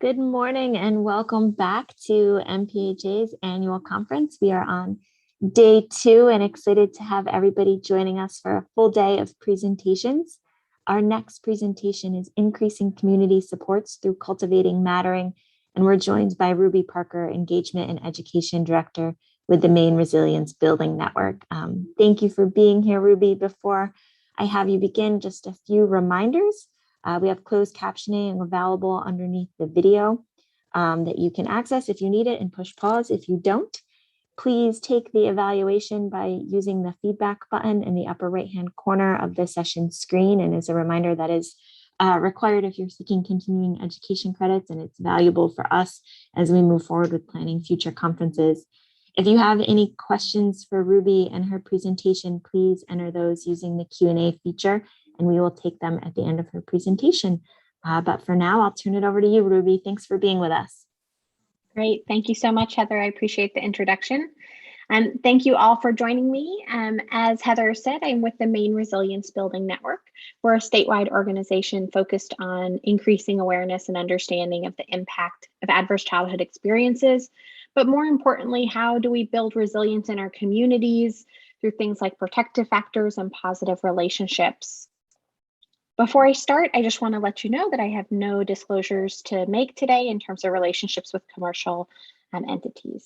Good morning and welcome back to MPHA's annual conference. We are on day 2 and excited to have everybody joining us for a full day of presentations. Our next presentation is Increasing Community Supports Through Cultivating Mattering, and we're joined by Ruby Parker, Engagement and Education Director with the Maine Resilience Building Network. Thank you for being here, Ruby. Before I have you begin, just a few reminders. We have closed captioning available underneath the video that you can access if you need it and push pause if you don't. Please take the evaluation by using the feedback button in the upper right-hand corner of the session screen. And as a reminder, that is required if you're seeking continuing education credits, and it's valuable for us as we move forward with planning future conferences. If you have any questions for Ruby and her presentation, please enter those using the Q&A feature, and we will take them at the end of her presentation. But for now, I'll turn it over to you, Ruby. Thanks for being with us. Great. Thank you so much, Heather. I appreciate the introduction. Thank you all for joining me. As Heather said, I'm with the Maine Resilience Building Network. We're a statewide organization focused on increasing awareness and understanding of the impact of adverse childhood experiences. But more importantly, how do we build resilience in our communities through things like protective factors and positive relationships? Before I start, I just want to let you know that I have no disclosures to make today in terms of relationships with commercial entities.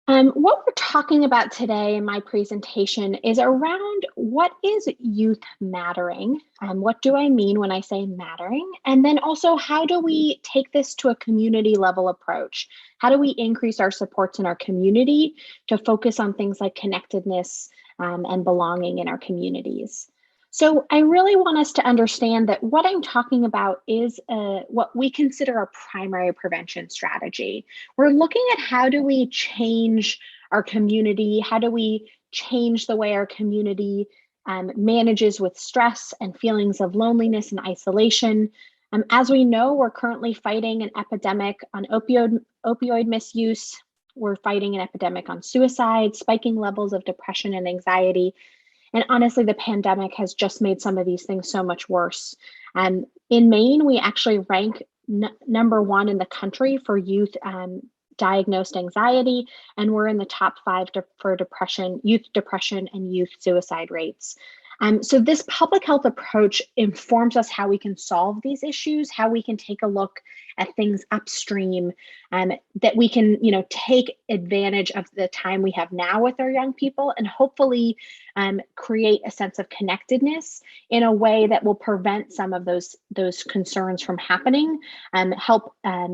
What we're talking about today in my presentation is around what is youth mattering, what do I mean when I say mattering, and then also how do we take this to a community level approach? How do we increase our supports in our community to focus on things like connectedness and belonging in our communities? So I really want us to understand that what I'm talking about is what we consider a primary prevention strategy. We're looking at how do we change our community, how do we change the way our community manages with stress and feelings of loneliness and isolation. As we know, we're currently fighting an epidemic on opioid misuse. We're fighting an epidemic on suicide, spiking levels of depression and anxiety. And honestly, the pandemic has just made some of these things so much worse. In Maine, we actually rank number 1 in the country for youth diagnosed anxiety, and we're in the top 5 for depression, youth depression, and youth suicide rates. So this public health approach informs us how we can solve these issues, how we can take a look at things upstream, that we can, take advantage of the time we have now with our young people and hopefully create a sense of connectedness in a way that will prevent some of those concerns from happening, help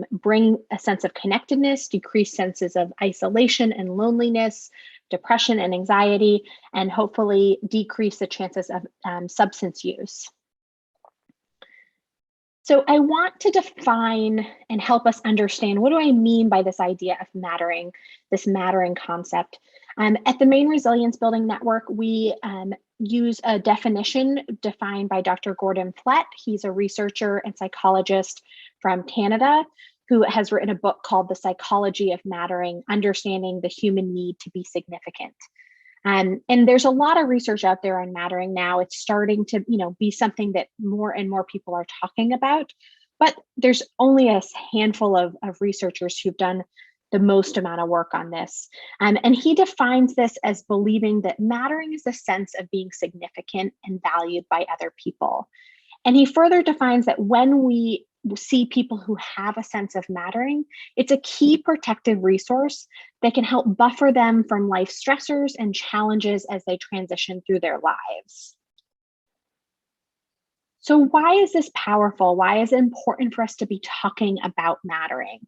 bring a sense of connectedness, decrease senses of isolation and loneliness, depression and anxiety, and hopefully decrease the chances of substance use. So I want to define and help us understand, what do I mean by this idea of mattering, this mattering concept? At the Maine Resilience Building Network, we use a definition defined by Dr. Gordon Flett. He's a researcher and psychologist from Canada who has written a book called The Psychology of Mattering, Understanding the Human Need to Be Significant. And there's a lot of research out there on mattering now. It's starting to, be something that more and more people are talking about, but there's only a handful of researchers who've done the most amount of work on this. And he defines this as believing that mattering is a sense of being significant and valued by other people. And he further defines that when we see people who have a sense of mattering, it's a key protective resource that can help buffer them from life stressors and challenges as they transition through their lives. So why is this powerful? Why is it important for us to be talking about mattering?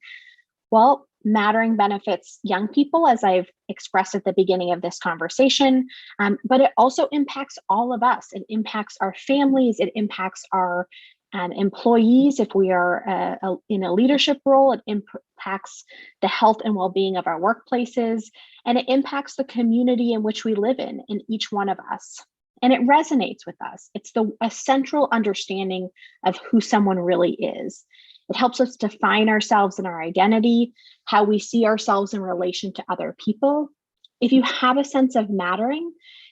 Well, mattering benefits young people, as I've expressed at the beginning of this conversation, but it also impacts all of us. It impacts our families, it impacts our employees if we are in a leadership role, it impacts the health and well-being of our workplaces, and it impacts the community in which we live in each one of us. And it resonates with us. It's a central understanding of who someone really is. It helps us define ourselves and our identity, how we see ourselves in relation to other people. If you have a sense of mattering,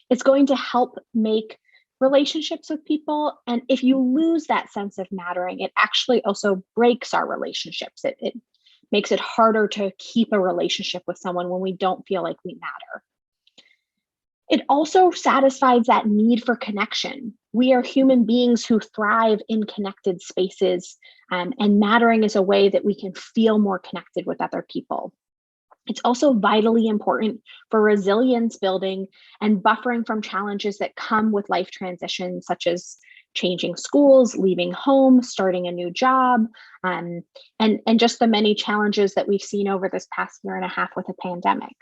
it's going to help make relationships with people. And if you lose that sense of mattering, it actually also breaks our relationships. It makes it harder to keep a relationship with someone when we don't feel like we matter. It also satisfies that need for connection. We are human beings who thrive in connected spaces, and mattering is a way that we can feel more connected with other people. It's also vitally important for resilience building and buffering from challenges that come with life transitions, such as changing schools, leaving home, starting a new job, and just the many challenges that we've seen over this past year and a half with a pandemic.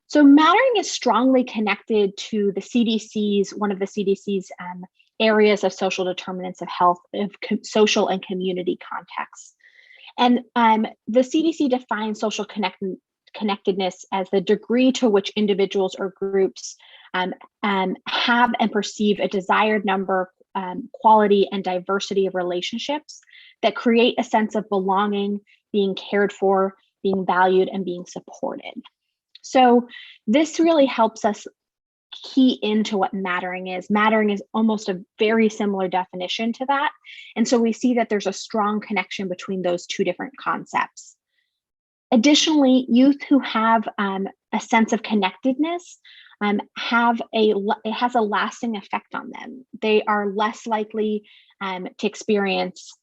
So mattering is strongly connected to the CDC's, one of the CDC's areas of social determinants of health, of social and community contexts. And the CDC defines social connectedness as the degree to which individuals or groups have and perceive a desired number, quality, and diversity of relationships that create a sense of belonging, being cared for, being valued, and being supported. So this really helps us key into what mattering is. Mattering is almost a very similar definition to that. And so we see that there's a strong connection between those two different concepts. Additionally, youth who have a sense of connectedness it has a lasting effect on them. They are less likely to experience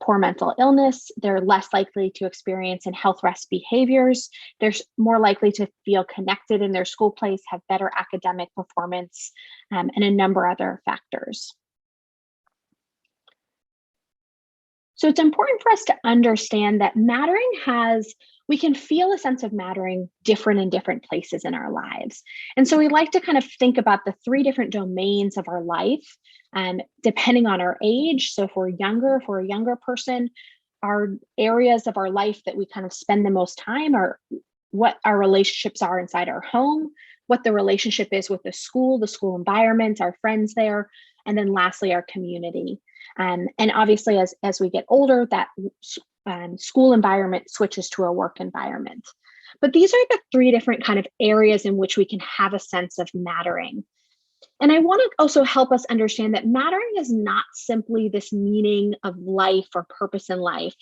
poor mental illness. They're less likely to experience in health risk behaviors. They're more likely to feel connected in their school place, have better academic performance, and a number of other factors. So it's important for us to understand that we can feel a sense of mattering different in different places in our lives. And so we like to kind of think about the three different domains of our life, depending on our age. So if we're a younger person, our areas of our life that we kind of spend the most time are what our relationships are inside our home, what the relationship is with the school environment, our friends there, and then lastly, our community. And obviously, as we get older, that school environment switches to a work environment. But these are the three different kind of areas in which we can have a sense of mattering. And I want to also help us understand that mattering is not simply this meaning of life or purpose in life.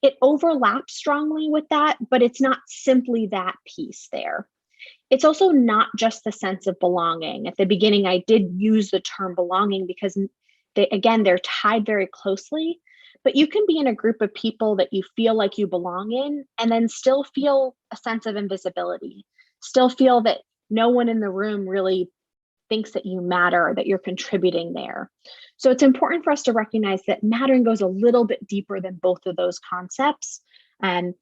It overlaps strongly with that, but it's not simply that piece there. It's also not just the sense of belonging. At the beginning, I did use the term belonging because they're tied very closely, but you can be in a group of people that you feel like you belong in and then still feel a sense of invisibility, still feel that no one in the room really thinks that you matter, that you're contributing there. So it's important for us to recognize that mattering goes a little bit deeper than both of those concepts. And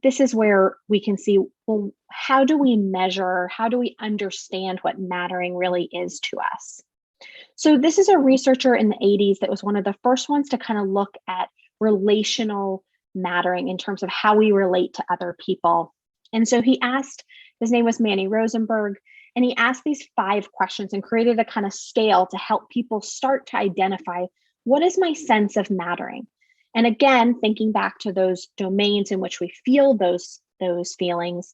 this is where we can see, well, how do we measure, how do we understand what mattering really is to us? So this is a researcher in the 80s that was one of the first ones to kind of look at relational mattering in terms of how we relate to other people. And so his name was Manny Rosenberg, and he asked these 5 questions and created a kind of scale to help people start to identify, what is my sense of mattering? And again, thinking back to those domains in which we feel those feelings,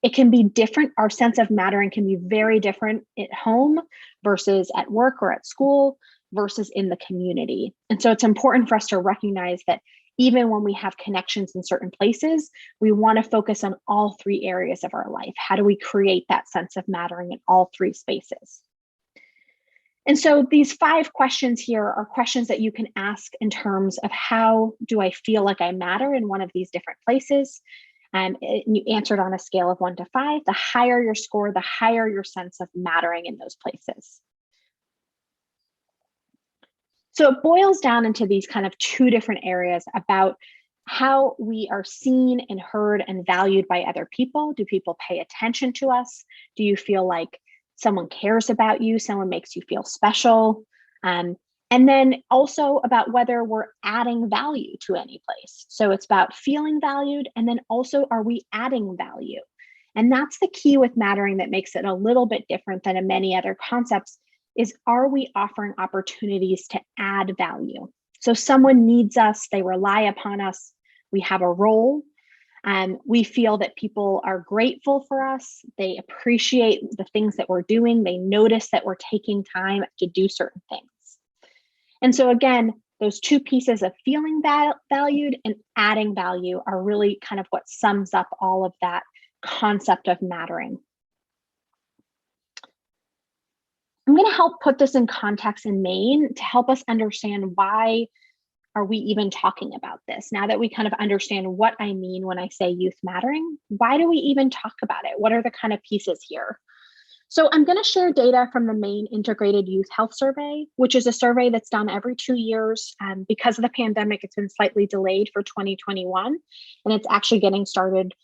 it can be different. Our sense of mattering can be very different at home versus at work or at school versus in the community. And so it's important for us to recognize that even when we have connections in certain places, we want to focus on all 3 areas of our life. How do we create that sense of mattering in all 3 spaces? And so these 5 questions here are questions that you can ask in terms of, how do I feel like I matter in one of these different places? And you answered on a scale of 1 to 5. The higher your score, the higher your sense of mattering in those places. So it boils down into these kind of 2 different areas about how we are seen and heard and valued by other people. Do people pay attention to us? Do you feel like someone cares about you? Someone makes you feel special? And then also about whether we're adding value to any place. So it's about feeling valued, and then also, are we adding value? And that's the key with mattering that makes it a little bit different than many other concepts, is, are we offering opportunities to add value? So someone needs us, they rely upon us, we have a role. We feel that people are grateful for us. They appreciate the things that we're doing. They notice that we're taking time to do certain things. And so again, those two pieces of feeling valued and adding value are really kind of what sums up all of that concept of mattering. I'm going to help put this in context in Maine to help us understand why are we even talking about this? Now that we kind of understand what I mean when I say youth mattering, why do we even talk about it? What are the kind of pieces here? So I'm going to share data from the Maine Integrated Youth Health Survey, which is a survey that's done every 2 years. Because of the pandemic, it's been slightly delayed for 2021, and it's actually getting started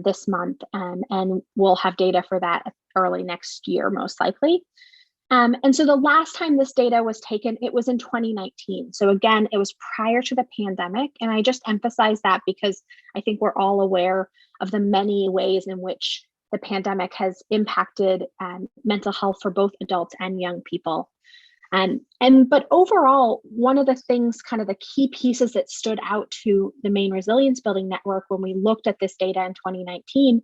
this month, and we'll have data for that early next year, most likely. And so the last time this data was taken, it was in 2019. So again, it was prior to the pandemic. And I just emphasize that because I think we're all aware of the many ways in which the pandemic has impacted mental health for both adults and young people. But overall, one of the things, kind of the key pieces that stood out to the Maine Resilience Building Network when we looked at this data in 2019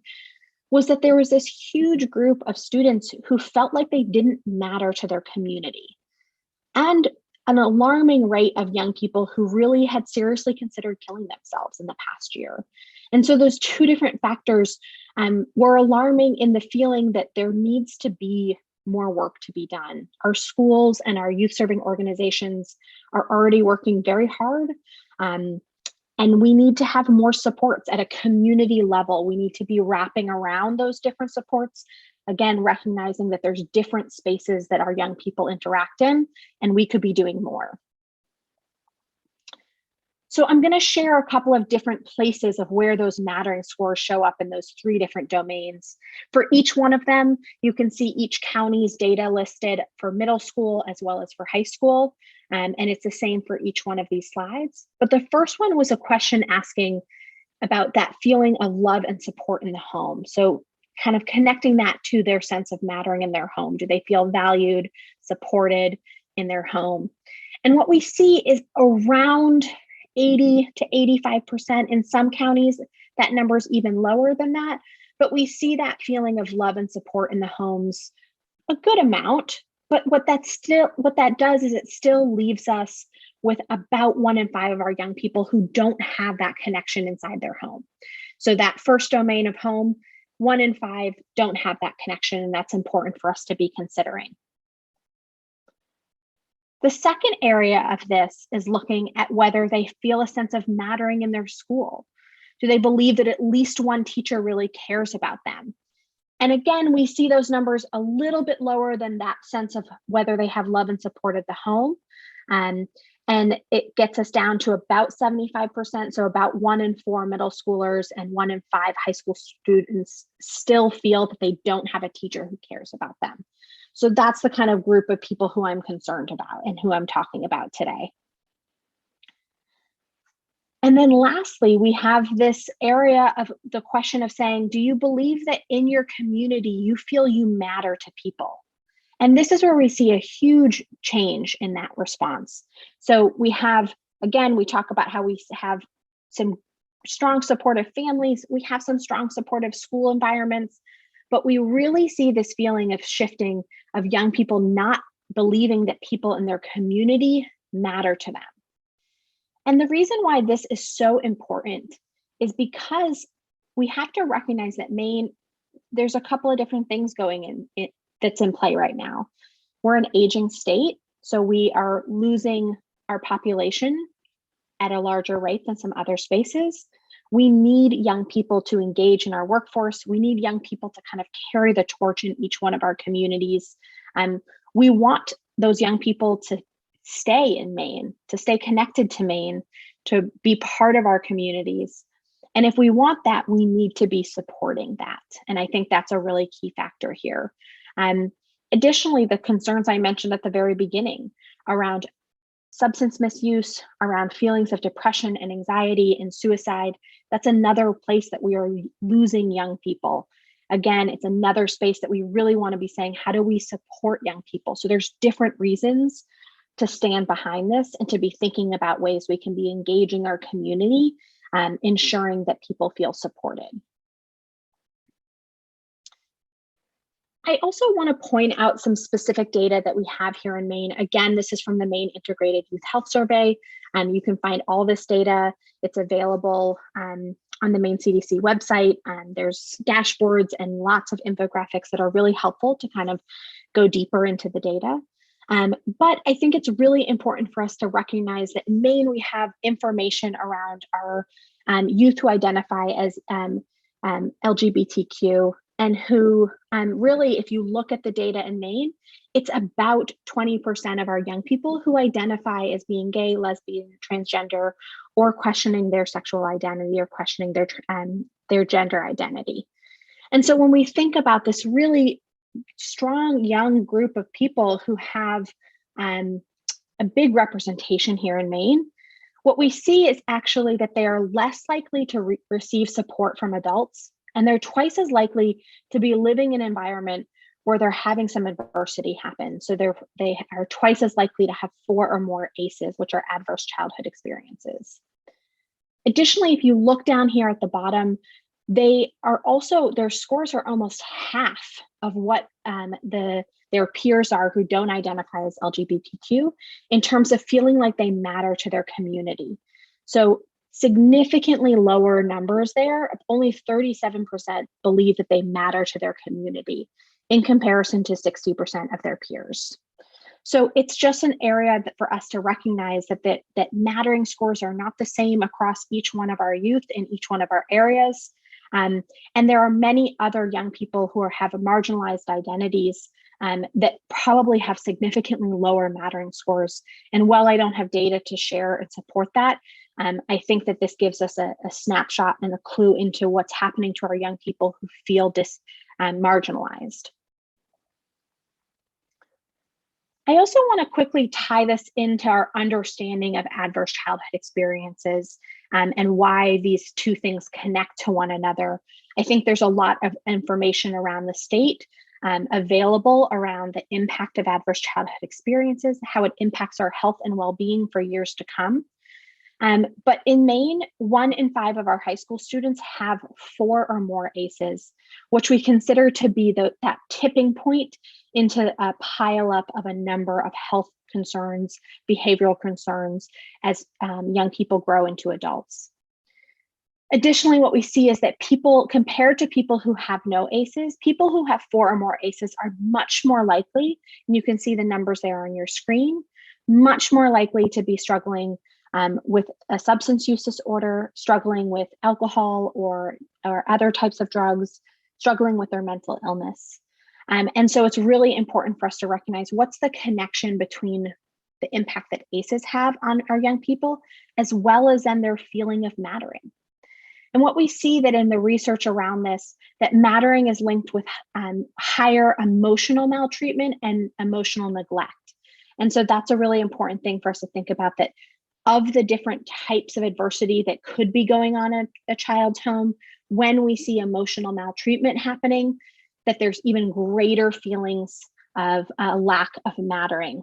was that there was this huge group of students who felt like they didn't matter to their community, and an alarming rate of young people who really had seriously considered killing themselves in the past year. And so those two different factors were alarming in the feeling that there needs to be more work to be done. Our schools and our youth serving organizations are already working very hard. And we need to have more supports at a community level. We need to be wrapping around those different supports. Again, recognizing that there's different spaces that our young people interact in, and we could be doing more. So I'm going to share a couple of different places of where those mattering scores show up in those 3 different domains. For each one of them, you can see each county's data listed for middle school as well as for high school. And it's the same for each one of these slides. But the first one was a question asking about that feeling of love and support in the home. So kind of connecting that to their sense of mattering in their home. Do they feel valued, supported in their home? And what we see is around 80 to 85%. In some counties, that number is even lower than that. But we see that feeling of love and support in the homes a good amount. But what that does is it still leaves us with about 1 in 5 of our young people who don't have that connection inside their home. So that first domain of home, 1 in 5 don't have that connection, and that's important for us to be considering. The second area of this is looking at whether they feel a sense of mattering in their school. Do they believe that at least one teacher really cares about them? And again, we see those numbers a little bit lower than that sense of whether they have love and support at the home. And it gets us down to about 75%. So about 1 in 4 middle schoolers and 1 in 5 high school students still feel that they don't have a teacher who cares about them. So that's the kind of group of people who I'm concerned about and who I'm talking about today. And then lastly, we have this area of the question of saying, do you believe that in your community, you feel you matter to people? And this is where we see a huge change in that response. So we have, again, we talk about how we have some strong supportive families, we have some strong supportive school environments, but we really see this feeling of shifting of young people not believing that people in their community matter to them. And the reason why this is so important is because we have to recognize that Maine, there's a couple of different things going in that's in play right now. We're an aging state, so we are losing our population at a larger rate than some other spaces. We need young people to engage in our workforce. We need young people to kind of carry the torch in each one of our communities. We want those young people to stay in Maine, to stay connected to Maine, to be part of our communities. And if we want that, we need to be supporting that. And I think that's a really key factor here. Additionally, the concerns I mentioned at the very beginning around substance misuse, around feelings of depression and anxiety and suicide, that's another place that we are losing young people. Again, it's another space that we really want to be saying, how do we support young people? So there's different reasons to stand behind this and to be thinking about ways we can be engaging our community, ensuring that people feel supported. I also want to point out some specific data that we have here in Maine. Again, this is from the Maine Integrated Youth Health Survey. You can find all this data. It's available on the Maine CDC website. There's dashboards and lots of infographics that are really helpful to kind of go deeper into the data. But I think it's really important for us to recognize that in Maine, we have information around our youth who identify as LGBTQ, and who really, if you look at the data in Maine, it's about 20% of our young people who identify as being gay, lesbian, transgender, or questioning their sexual identity or questioning their gender identity. And so when we think about this really strong young group of people who have a big representation here in Maine, what we see is actually that they are less likely to receive support from adults, and they're twice as likely to be living in an environment where they're having some adversity happen. So they are twice as likely to have 4 or more ACEs, which are adverse childhood experiences. Additionally, if you look down here at the bottom, their scores are almost half of what their peers are who don't identify as LGBTQ in terms of feeling like they matter to their community. So significantly lower numbers there. Only 37% believe that they matter to their community in comparison to 60% of their peers. So it's just an area that for us to recognize that mattering scores are not the same across each one of our youth in each one of our areas. And there are many other young people who have marginalized identities that probably have significantly lower mattering scores. And while I don't have data to share and support that, I think that this gives us a snapshot and a clue into what's happening to our young people who feel marginalized. I also want to quickly tie this into our understanding of adverse childhood experiences and why these two things connect to one another. I think there's a lot of information around the state available around the impact of adverse childhood experiences, how it impacts our health and well-being for years to come. But in Maine, 1 in 5 of our high school students have 4 or more ACEs, which we consider to be that tipping point into a pileup of a number of health concerns, behavioral concerns as young people grow into adults. Additionally, what we see is that people, compared to people who have no ACEs, people who have 4 or more ACEs are much more likely, and you can see the numbers there on your screen, much more likely to be struggling with a substance use disorder, struggling with alcohol or other types of drugs, struggling with their mental illness. And so it's really important for us to recognize what's the connection between the impact that ACEs have on our young people, as well as then their feeling of mattering. And what we see that in the research around this, that mattering is linked with higher emotional maltreatment and emotional neglect. And so that's a really important thing for us to think about, that of the different types of adversity that could be going on at a child's home, when we see emotional maltreatment happening, that there's even greater feelings of lack of mattering.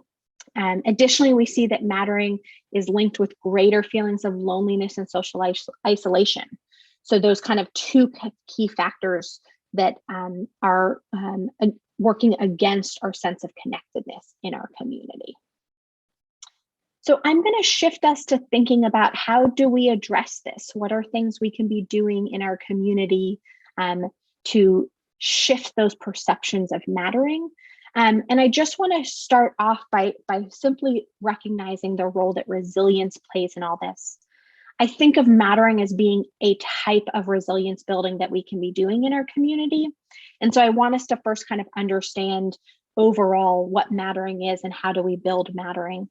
Additionally, we see that mattering is linked with greater feelings of loneliness and social isolation. So those kind of 2 key factors that are working against our sense of connectedness in our community. So I'm going to shift us to thinking about, how do we address this? What are things we can be doing in our community to shift those perceptions of mattering? And I just want to start off by simply recognizing the role that resilience plays in all this. I think of mattering as being a type of resilience building that we can be doing in our community. And so I want us to first kind of understand overall what mattering is and how do we build mattering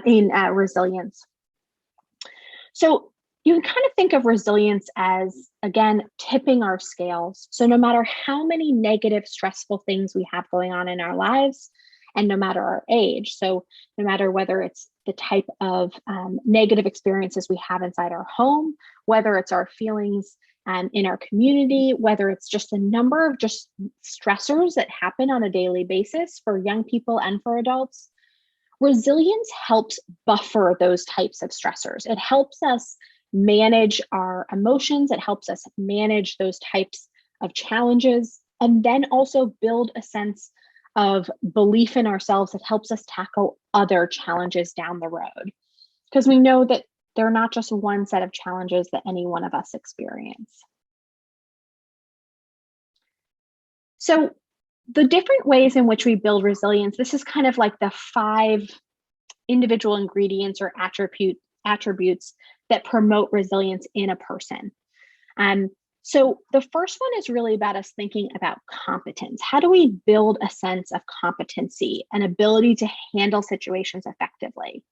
in resilience. So you can kind of think of resilience as, again, tipping our scales. So no matter how many negative, stressful things we have going on in our lives, and no matter our age, so no matter whether it's the type of negative experiences we have inside our home, whether it's our feelings in our community, whether it's just a number of just stressors that happen on a daily basis for young people and for adults, Resilience helps buffer those types of stressors. It helps us manage our emotions. It helps us manage those types of challenges, and then also build a sense of belief in ourselves that helps us tackle other challenges down the road. Because we know that they're not just one set of challenges that any one of us experience. So the different ways in which we build resilience, this is kind of like the 5 individual ingredients or attributes that promote resilience in a person. So the first one is really about us thinking about competence. How do we build a sense of competency, an ability to handle situations effectively?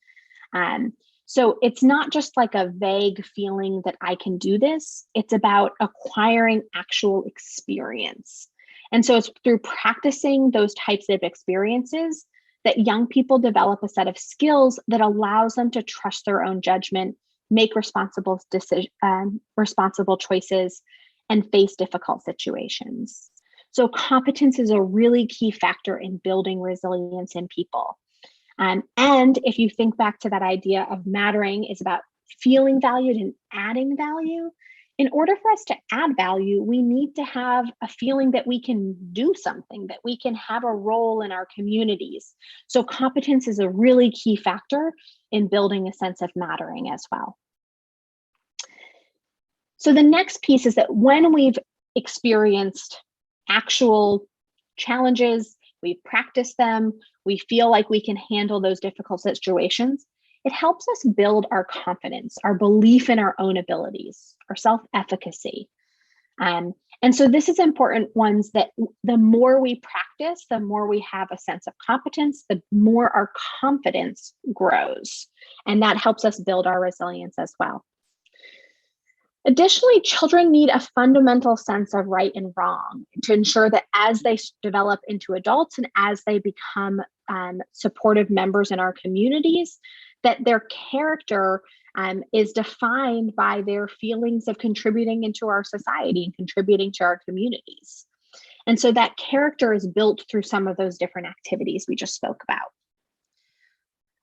So it's not just like a vague feeling that I can do this. It's about acquiring actual experience. And so it's through practicing those types of experiences that young people develop a set of skills that allows them to trust their own judgment, make responsible choices, and face difficult situations. So competence is a really key factor in building resilience in people. And if you think back to that idea of mattering is about feeling valued and adding value, in order for us to add value, we need to have a feeling that we can do something, that we can have a role in our communities. So competence is a really key factor in building a sense of mattering as well. So the next piece is that when we've experienced actual challenges, we've practiced them, we feel like we can handle those difficult situations, it helps us build our confidence, our belief in our own abilities, our self-efficacy. And so this is important ones that the more we practice, the more we have a sense of competence, the more our confidence grows. And that helps us build our resilience as well. Additionally, children need a fundamental sense of right and wrong to ensure that as they develop into adults and as they become supportive members in our communities, that their character is defined by their feelings of contributing into our society and contributing to our communities. And so that character is built through some of those different activities we just spoke about.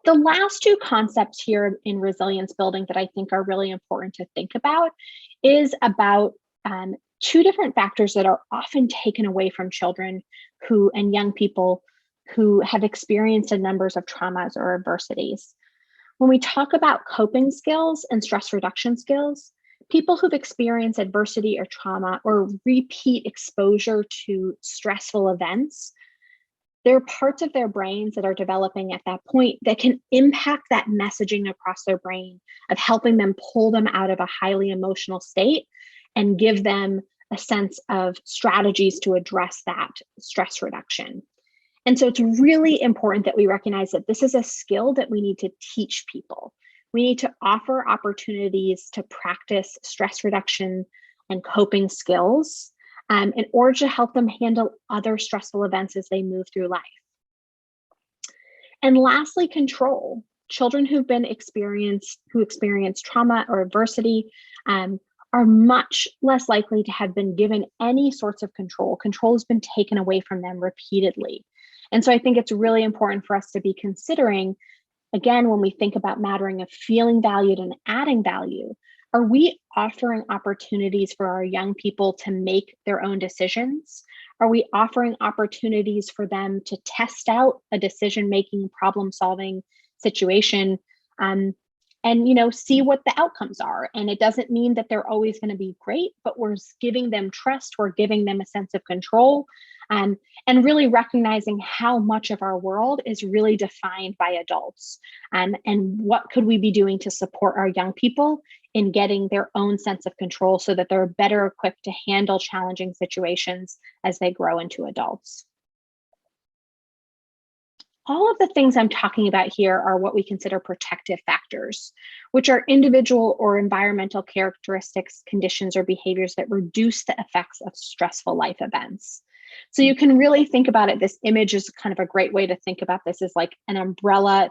The last 2 concepts here in resilience building that I think are really important to think about is about 2 different factors that are often taken away from children and young people who have experienced a number of traumas or adversities. When we talk about coping skills and stress reduction skills, people who've experienced adversity or trauma or repeat exposure to stressful events, there are parts of their brains that are developing at that point that can impact that messaging across their brain of helping them pull them out of a highly emotional state and give them a sense of strategies to address that stress reduction. And so it's really important that we recognize that this is a skill that we need to teach people. We need to offer opportunities to practice stress reduction and coping skills in order to help them handle other stressful events as they move through life. And lastly, control. Children who experience trauma or adversity are much less likely to have been given any sorts of control. Control has been taken away from them repeatedly. And so I think it's really important for us to be considering, again, when we think about mattering of feeling valued and adding value, are we offering opportunities for our young people to make their own decisions? Are we offering opportunities for them to test out a decision-making, problem-solving situation and see what the outcomes are? And it doesn't mean that they're always going to be great, but we're giving them trust, we're giving them a sense of control, and really recognizing how much of our world is really defined by adults. And what could we be doing to support our young people in getting their own sense of control so that they're better equipped to handle challenging situations as they grow into adults. All of the things I'm talking about here are what we consider protective factors, which are individual or environmental characteristics, conditions, or behaviors that reduce the effects of stressful life events. So you can really think about it, this image is kind of a great way to think about this as like an umbrella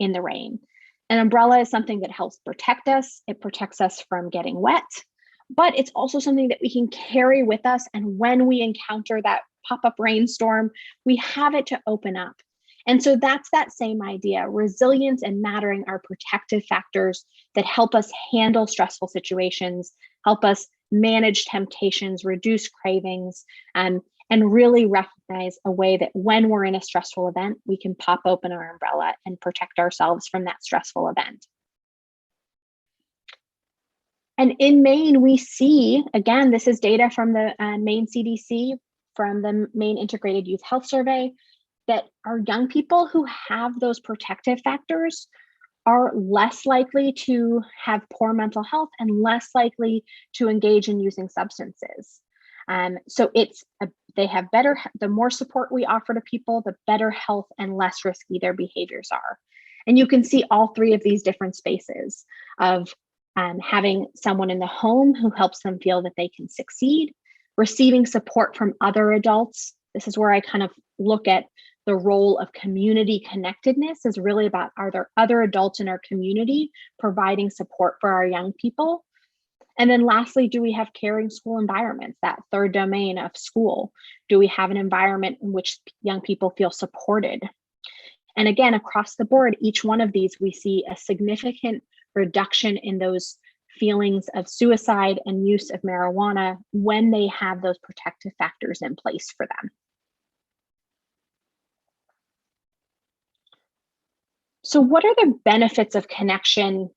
in the rain. An umbrella is something that helps protect us. It protects us from getting wet, but it's also something that we can carry with us. And when we encounter that pop-up rainstorm, we have it to open up. And so that's that same idea. Resilience and mattering are protective factors that help us handle stressful situations, help us manage temptations, reduce cravings, and really recognize a way that when we're in a stressful event, we can pop open our umbrella and protect ourselves from that stressful event. And in Maine, we see, again, this is data from the Maine CDC, from the Maine Integrated Youth Health Survey, that our young people who have those protective factors are less likely to have poor mental health and less likely to engage in using substances. So they have better, the more support we offer to people, the better health and less risky their behaviors are. And you can see all three of these different spaces of having someone in the home who helps them feel that they can succeed, receiving support from other adults. This is where I kind of look at the role of community connectedness is really about, are there other adults in our community providing support for our young people? And then lastly, do we have caring school environments, that third domain of school? Do we have an environment in which young people feel supported? And again, across the board, each one of these, we see a significant reduction in those feelings of suicide and use of marijuana when they have those protective factors in place for them. So what are the benefits of connection?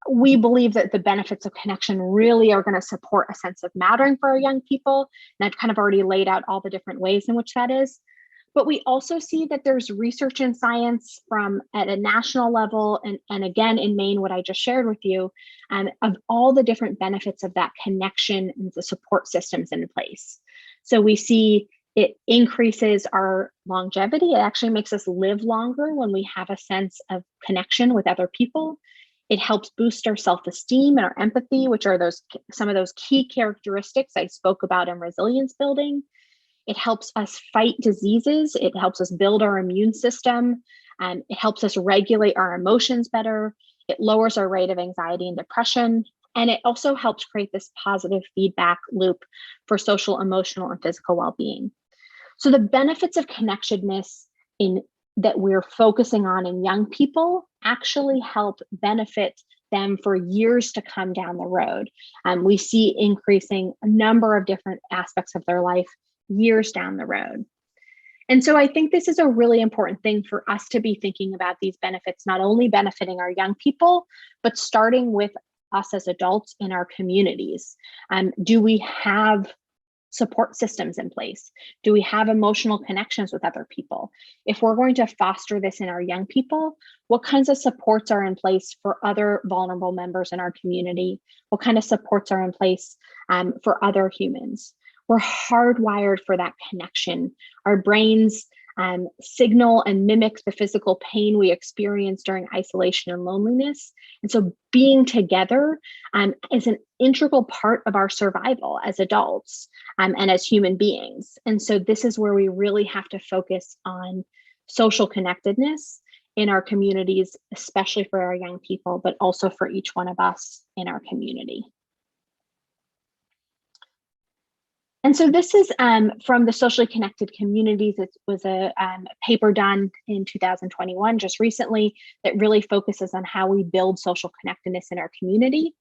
We believe that the benefits of connection really are going to support a sense of mattering for our young people. And I've kind of already laid out all the different ways in which that is. But we also see that there's research and science from at a national level, and again, in Maine, what I just shared with you, of all the different benefits of that connection and the support systems in place. So we see it increases our longevity. It actually makes us live longer when we have a sense of connection with other people. It helps boost our self-esteem and our empathy, which are some of those key characteristics I spoke about in resilience building. It helps us fight diseases. It helps us build our immune system. It helps us regulate our emotions better. It lowers our rate of anxiety and depression. And it also helps create this positive feedback loop for social, emotional, and physical well-being. So the benefits of connectedness that we're focusing on in young people actually help benefit them for years to come down the road. We see increasing a number of different aspects of their life years down the road. And so I think this is a really important thing for us to be thinking about these benefits, not only benefiting our young people, but starting with us as adults in our communities. Do we have support systems in place? Do we have emotional connections with other people? If we're going to foster this in our young people, what kinds of supports are in place for other vulnerable members in our community? What kind of supports are in place for other humans? We're hardwired for that connection. Our brains signal and mimic the physical pain we experience during isolation and loneliness. And so being together is an integral part of our survival as adults and as human beings. And so this is where we really have to focus on social connectedness in our communities, especially for our young people, but also for each one of us in our community. And so this is from the Socially Connected Communities. It was a paper done in 2021, just recently, that really focuses on how we build social connectedness in our community.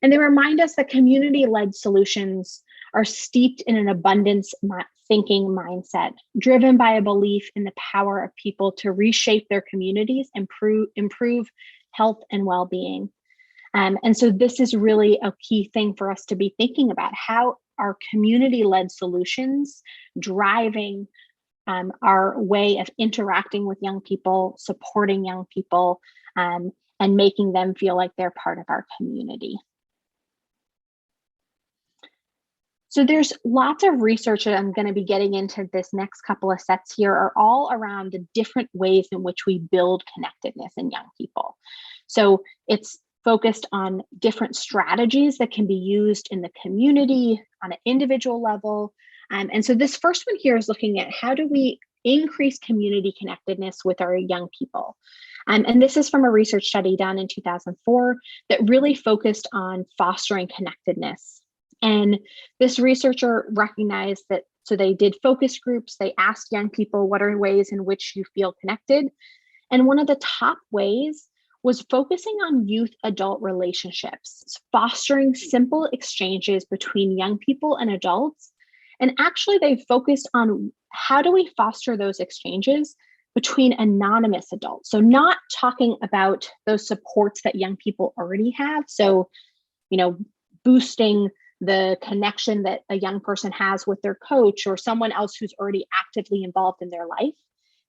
And they remind us that community-led solutions are steeped in an abundance thinking mindset, driven by a belief in the power of people to reshape their communities, improve health and well-being. And so this is really a key thing for us to be thinking about. How are community-led solutions driving our way of interacting with young people, supporting young people, and making them feel like they're part of our community? So there's lots of research that I'm going to be getting into this next couple of sets here are all around the different ways in which we build connectedness in young people. So it's focused on different strategies that can be used in the community on an individual level. And so this first one here is looking at how do we increase community connectedness with our young people. And this is from a research study done in 2004 that really focused on fostering connectedness. And this researcher recognized that So they did focus groups. They asked young people, what are ways in which you feel connected? And one of the top ways was focusing on youth-adult relationships, fostering simple exchanges between young people and adults. And actually, they focused on how do we foster those exchanges between anonymous adults. So not talking about those supports that young people already have. So, boosting the connection that a young person has with their coach or someone else who's already actively involved in their life.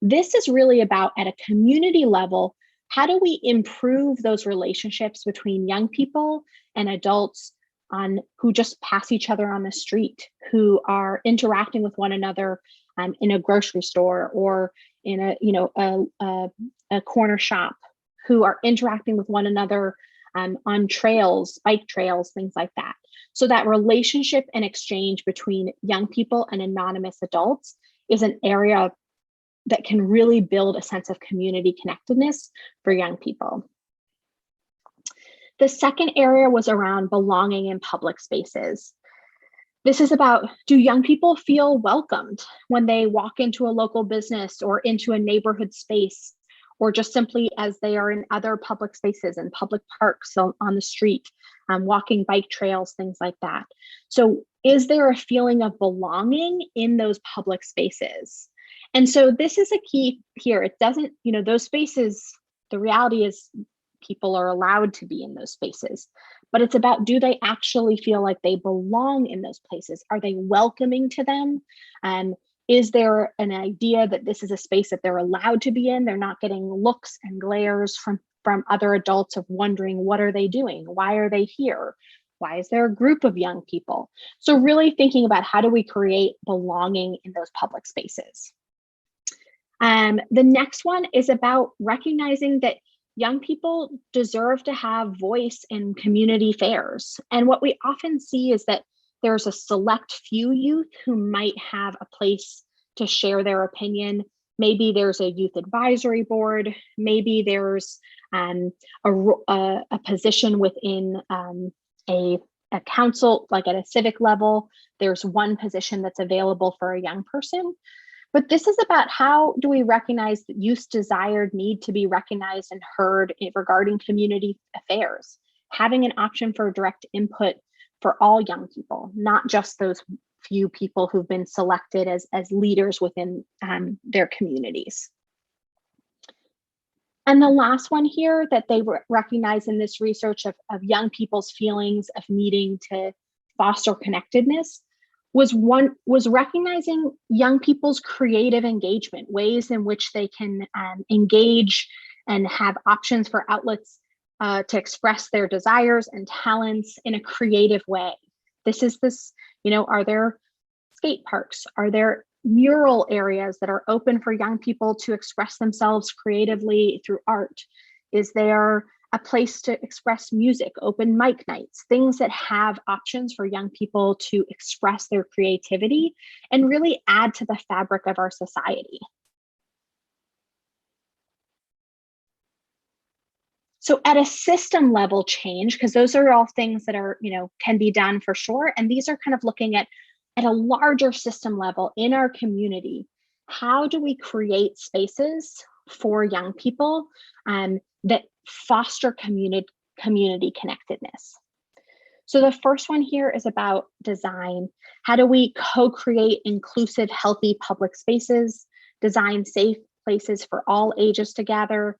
This is really about, at a community level, how do we improve those relationships between young people and adults who just pass each other on the street, who are interacting with one another in a grocery store or in a corner shop, who are interacting with one another on trails, bike trails, things like that. So that relationship and exchange between young people and anonymous adults is an area that can really build a sense of community connectedness for young people. The second area was around belonging in public spaces. This is about, do young people feel welcomed when they walk into a local business or into a neighborhood space, or just simply as they are in other public spaces and public parks on the street, walking bike trails, things like that. So is there a feeling of belonging in those public spaces? And so this is a key here. It doesn't, those spaces, the reality is people are allowed to be in those spaces, but it's about, do they actually feel like they belong in those places? Are they welcoming to them? Is there an idea that this is a space that they're allowed to be in? They're not getting looks and glares from other adults of wondering, what are they doing? Why are they here? Why is there a group of young people? So really thinking about, how do we create belonging in those public spaces? The next one is about recognizing that young people deserve to have voice in community fairs. And what we often see is that there's a select few youth who might have a place to share their opinion. Maybe there's a youth advisory board. Maybe there's a position within a council, like at a civic level. There's one position that's available for a young person. But this is about, how do we recognize that youth's desired need to be recognized and heard regarding community affairs, having an option for direct input for all young people, not just those few people who've been selected as leaders within their communities. And the last one here that they recognize in this research of young people's feelings of needing to foster connectedness was recognizing young people's creative engagement, ways in which they can engage and have options for outlets to express their desires and talents in a creative way. Are there skate parks? Are there mural areas that are open for young people to express themselves creatively through art? Is there a place to express music, open mic nights, things that have options for young people to express their creativity and really add to the fabric of our society? So at a system level change, because those are all things that are, can be done for sure. And these are kind of looking at a larger system level in our community. How do we create spaces for young people that foster community connectedness? So the first one here is about design. How do we co-create inclusive, healthy public spaces, design safe places for all ages to gather,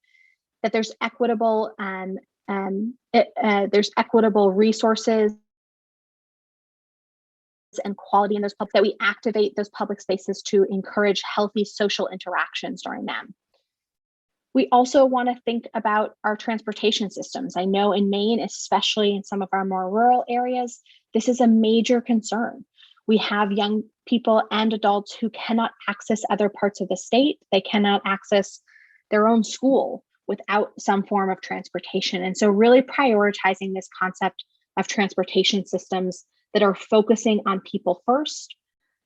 that there's equitable resources and quality in those public, that we activate those public spaces to encourage healthy social interactions during them. We also want to think about our transportation systems. I know in Maine, especially in some of our more rural areas, this is a major concern. We have young people and adults who cannot access other parts of the state. They cannot access their own school without some form of transportation. And so really prioritizing this concept of transportation systems that are focusing on people first,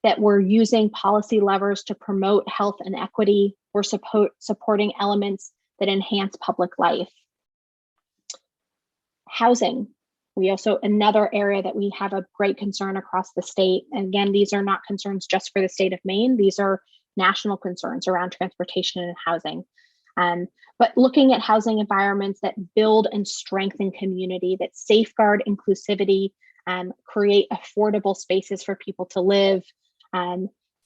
that we're using policy levers to promote health and equity. We're supporting elements that enhance public life. Housing. We also, another area that we have a great concern across the state, and again, these are not concerns just for the state of Maine, these are national concerns around transportation and housing. But looking at housing environments that build and strengthen community, that safeguard inclusivity, create affordable spaces for people to live,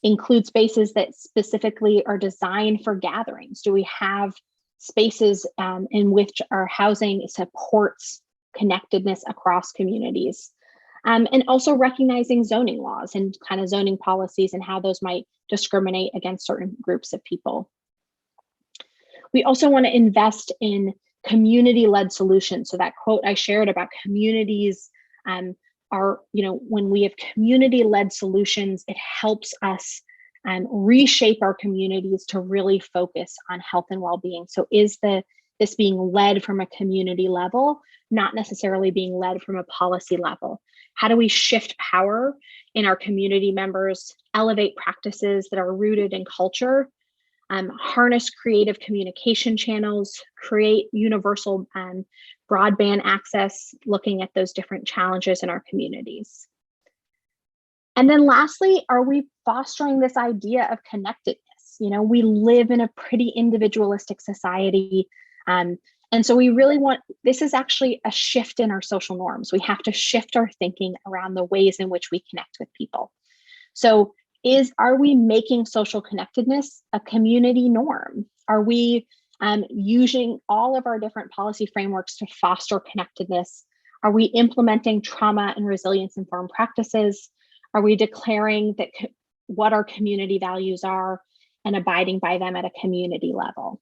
include spaces that specifically are designed for gatherings. Do we have spaces in which our housing supports connectedness across communities? And also recognizing zoning laws and kind of zoning policies and how those might discriminate against certain groups of people. We also want to invest in community-led solutions. So that quote I shared about communities are, when we have community-led solutions, it helps us reshape our communities to really focus on health and well-being. So is this being led from a community level, not necessarily being led from a policy level? How do we shift power in our community members, elevate practices that are rooted in culture, harness creative communication channels, create universal broadband access, looking at those different challenges in our communities? And then lastly, are we fostering this idea of connectedness? We live in a pretty individualistic society. And so we really want, this is actually a shift in our social norms. We have to shift our thinking around the ways in which we connect with people. So are we making social connectedness a community norm? Are we using all of our different policy frameworks to foster connectedness? Are we implementing trauma and resilience informed practices? Are we declaring that what our community values are and abiding by them at a community level?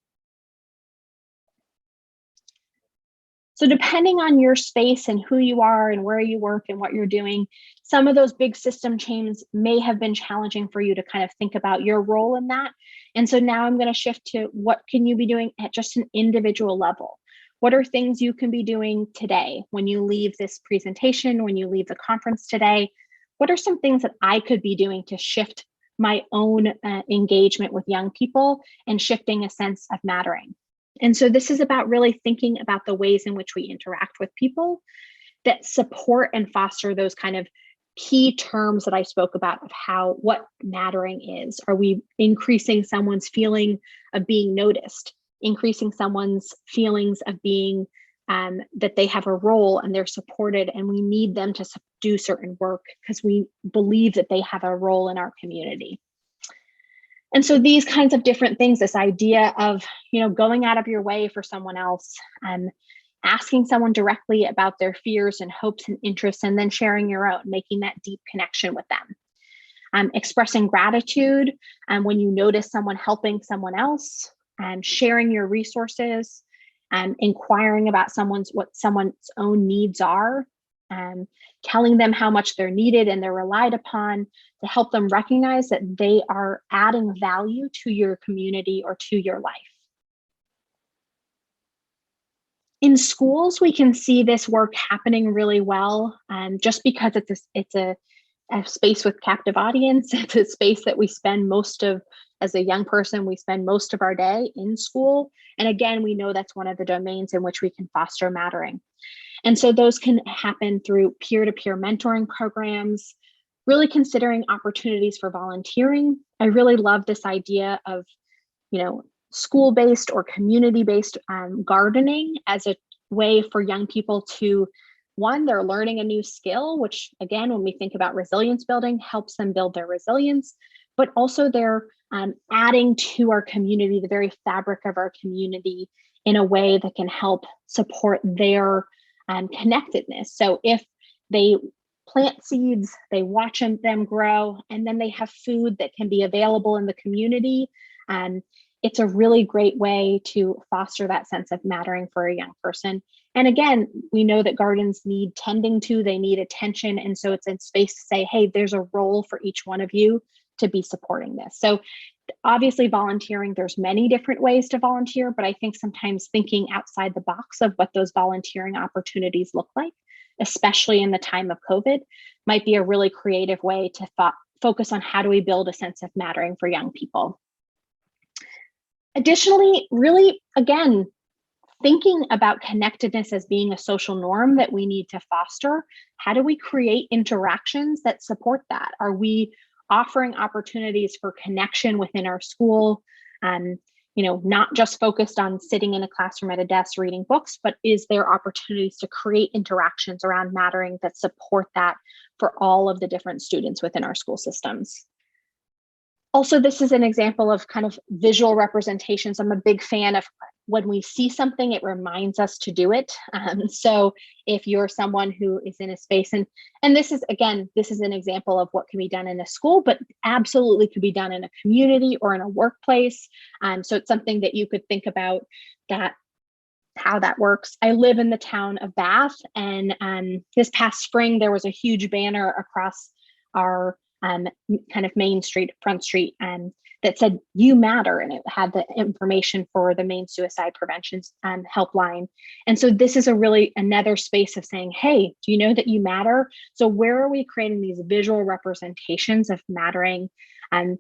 So depending on your space and who you are and where you work and what you're doing, some of those big system changes may have been challenging for you to kind of think about your role in that. And so now I'm going to shift to what can you be doing at just an individual level? What are things you can be doing today when you leave this presentation, when you leave the conference today? What are some things that I could be doing to shift my own engagement with young people and shifting a sense of mattering? And so this is about really thinking about the ways in which we interact with people that support and foster those kind of key terms that I spoke about of what mattering is. Are we increasing someone's feeling of being noticed, increasing someone's feelings of being that they have a role and they're supported and we need them to do certain work because we believe that they have a role in our community? And so these kinds of different things, this idea of, going out of your way for someone else, asking someone directly about their fears and hopes and interests, and then sharing your own, making that deep connection with them. Expressing gratitude when you notice someone helping someone else, sharing your resources, inquiring about what someone's own needs are, telling them how much they're needed and they're relied upon, to help them recognize that they are adding value to your community or to your life. In schools, we can see this work happening really well, just because it's a space with captive audience. It's a space that we spend as a young person, we spend most of our day in school. And again, we know that's one of the domains in which we can foster mattering. And so those can happen through peer-to-peer mentoring programs, really considering opportunities for volunteering. I really love this idea of, school-based or community-based gardening as a way for young people to, one, they're learning a new skill, which again, when we think about resilience building, helps them build their resilience, but also they're adding to our community, the very fabric of our community, in a way that can help support their connectedness. So if they plant seeds, they watch them grow, and then they have food that can be available in the community, it's a really great way to foster that sense of mattering for a young person. And again, we know that gardens need tending to, they need attention. And so it's a space to say, hey, there's a role for each one of you to be supporting this. So obviously volunteering, there's many different ways to volunteer, but I think sometimes thinking outside the box of what those volunteering opportunities look like, especially in the time of COVID, might be a really creative way to focus on how do we build a sense of mattering for young people. Additionally, really, again, thinking about connectedness as being a social norm that we need to foster, how do we create interactions that support that? Are we offering opportunities for connection within our school? Not just focused on sitting in a classroom at a desk reading books, but is there opportunities to create interactions around mattering that support that for all of the different students within our school systems? Also, this is an example of kind of visual representations. I'm a big fan of when we see something, it reminds us to do it. So if you're someone who is in a space, and this is, again, this is an example of what can be done in a school, but absolutely could be done in a community or in a workplace. So it's something that you could think about that, how that works. I live in the town of Bath, and this past spring, there was a huge banner across our kind of Main Street, Front Street, that said, "You matter," and it had the information for the Maine Suicide Prevention helpline. And so this is another space of saying, hey, do you know that you matter? So where are we creating these visual representations of mattering, and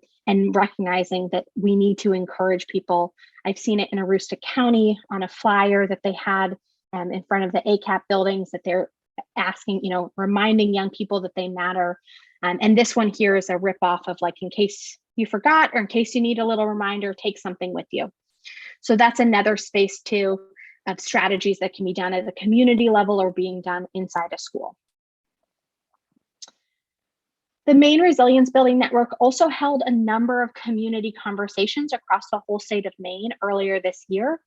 recognizing that we need to encourage people? I've seen it in Aroostook County on a flyer that they had in front of the ACAP buildings, that they're asking, reminding young people that they matter. And this one here is a ripoff of, like, in case you forgot, or in case you need a little reminder, take something with you. So that's another space too of strategies that can be done at a community level or being done inside a school. The Maine Resilience Building Network also held a number of community conversations across the whole state of Maine earlier this year.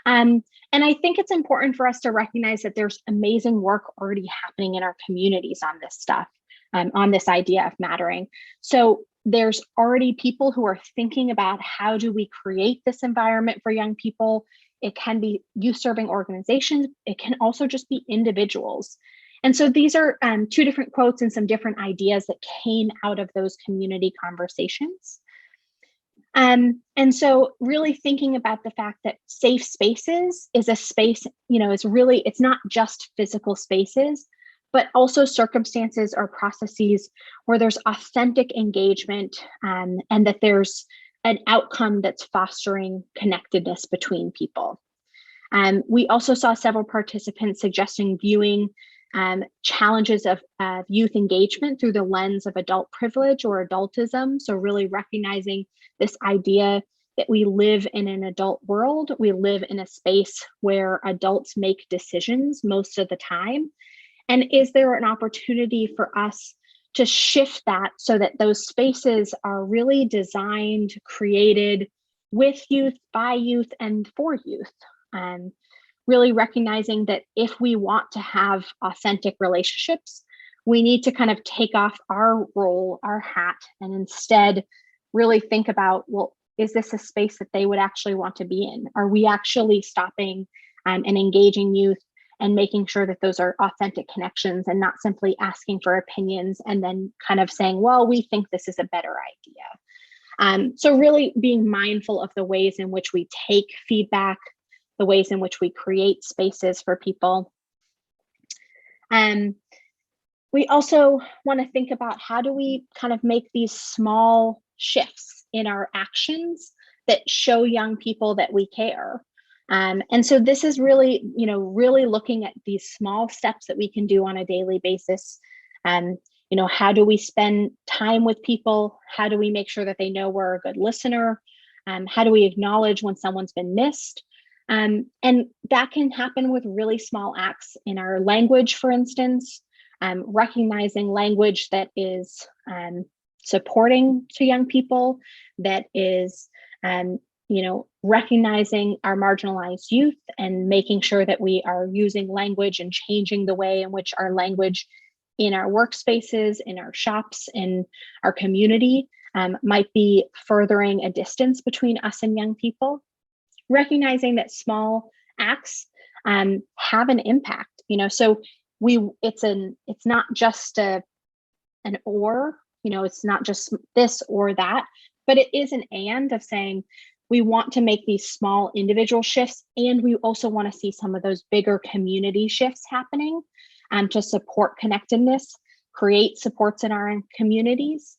And I think it's important for us to recognize that there's amazing work already happening in our communities on this stuff, on this idea of mattering. So there's already people who are thinking about, how do we create this environment for young people? It can be youth serving organizations. It can also just be individuals. And so these are two different quotes and some different ideas that came out of those community conversations. And so really thinking about the fact that safe spaces is a space, it's not just physical spaces, but also circumstances or processes where there's authentic engagement, and that there's an outcome that's fostering connectedness between people. We also saw several participants suggesting viewing challenges of youth engagement through the lens of adult privilege or adultism. So really recognizing this idea that we live in an adult world, we live in a space where adults make decisions most of the time. And is there an opportunity for us to shift that so that those spaces are really designed, created with youth, by youth, and for youth? And really recognizing that if we want to have authentic relationships, we need to kind of take off our role, our hat, and instead really think about, well, is this a space that they would actually want to be in? Are we actually stopping and engaging youth and making sure that those are authentic connections, and not simply asking for opinions and then kind of saying, well, we think this is a better idea. So really being mindful of the ways in which we take feedback, the ways in which we create spaces for people. We also want to think about, how do we kind of make these small shifts in our actions that show young people that we care? And so this is really, really looking at these small steps that we can do on a daily basis. How do we spend time with people? How do we make sure that they know we're a good listener? How do we acknowledge when someone's been missed? And that can happen with really small acts in our language, for instance, recognizing language that is supporting to young people, that is, recognizing our marginalized youth and making sure that we are using language and changing the way in which our language in our workspaces, in our shops, in our community might be furthering a distance between us and young people. Recognizing that small acts have an impact, so it's not just an or, it's not just this or that, but it is an and of saying, we want to make these small individual shifts, and we also want to see some of those bigger community shifts happening to support connectedness, create supports in our communities.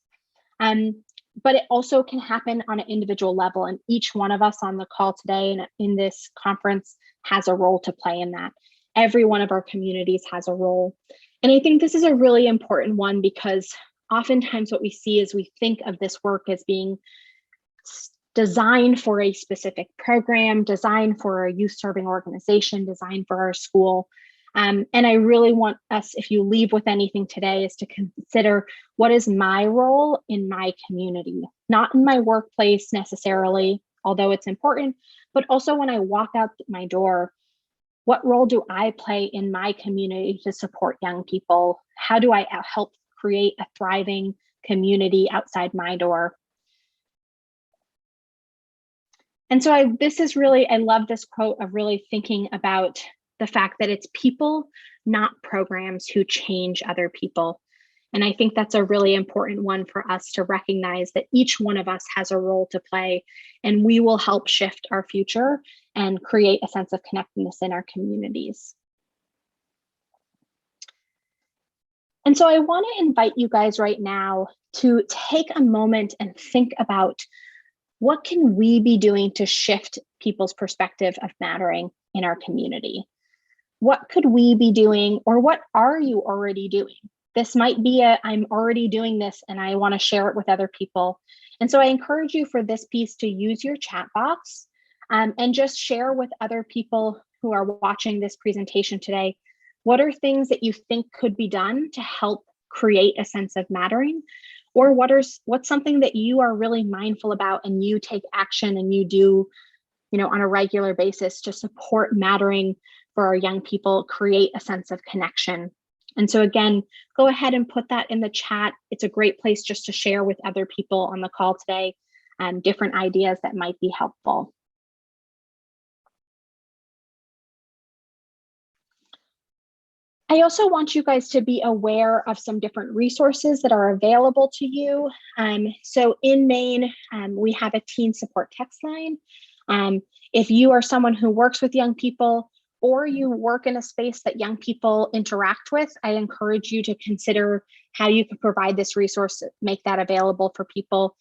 but it also can happen on an individual level. And each one of us on the call today and in this conference has a role to play in that. Every one of our communities has a role. And I think this is a really important one because oftentimes what we see is we think of this work as being designed for a specific program, designed for a youth serving organization, designed for our school. And I really want us, if you leave with anything today, is to consider what is my role in my community, not in my workplace necessarily, although it's important, but also when I walk out my door, what role do I play in my community to support young people? How do I help create a thriving community outside my door? And so I love this quote of really thinking about the fact that it's people, not programs, who change other people. And I think that's a really important one for us to recognize, that each one of us has a role to play, and we will help shift our future and create a sense of connectedness in our communities. And so I want to invite you guys right now to take a moment and think about, what can we be doing to shift people's perspective of mattering in our community? What could we be doing, or what are you already doing? This might be I'm already doing this and I want to share it with other people. And so I encourage you for this piece to use your chat box and just share with other people who are watching this presentation today. What are things that you think could be done to help create a sense of mattering? Or what's something that you are really mindful about and you take action and you do, on a regular basis to support mattering for our young people, create a sense of connection. And so again, go ahead and put that in the chat. It's a great place just to share with other people on the call today, different ideas that might be helpful. I also want you guys to be aware of some different resources that are available to you. So in Maine, we have a teen support text line. If you are someone who works with young people, or you work in a space that young people interact with, I encourage you to consider how you can provide this resource, make that available for people.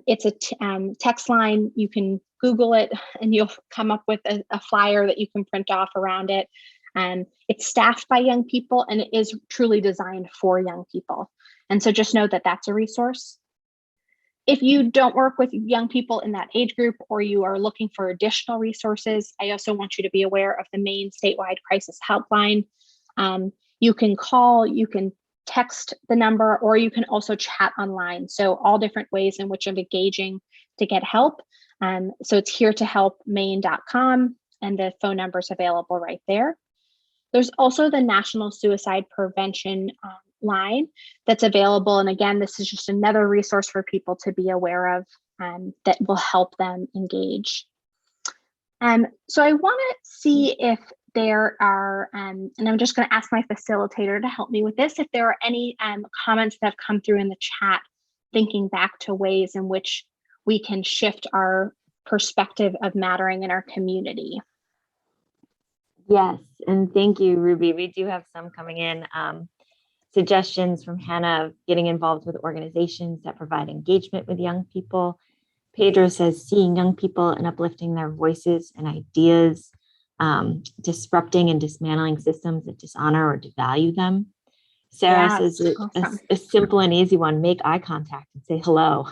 It's a text line. You can Google it and you'll come up with a flyer that you can print off around it. It's staffed by young people and it is truly designed for young people. And so just know that that's a resource. If you don't work with young people in that age group, or you are looking for additional resources, I also want you to be aware of the Maine statewide crisis helpline. You can call, you can text the number, or you can also chat online. So all different ways in which of engaging to get help. So it's here to help maine.com, and the phone number is available right there. There's also the National Suicide Prevention line that's available. And again, this is just another resource for people to be aware of that will help them engage. So I want to see if there are, and I'm just going to ask my facilitator to help me with this, if there are any comments that have come through in the chat, thinking back to ways in which we can shift our perspective of mattering in our community. Yes, and thank you, Ruby. We do have some coming in. Suggestions from Hannah of getting involved with organizations that provide engagement with young people. Pedro says seeing young people and uplifting their voices and ideas, disrupting and dismantling systems that dishonor or devalue them. Sarah says awesome. a simple and easy one, make eye contact and say hello.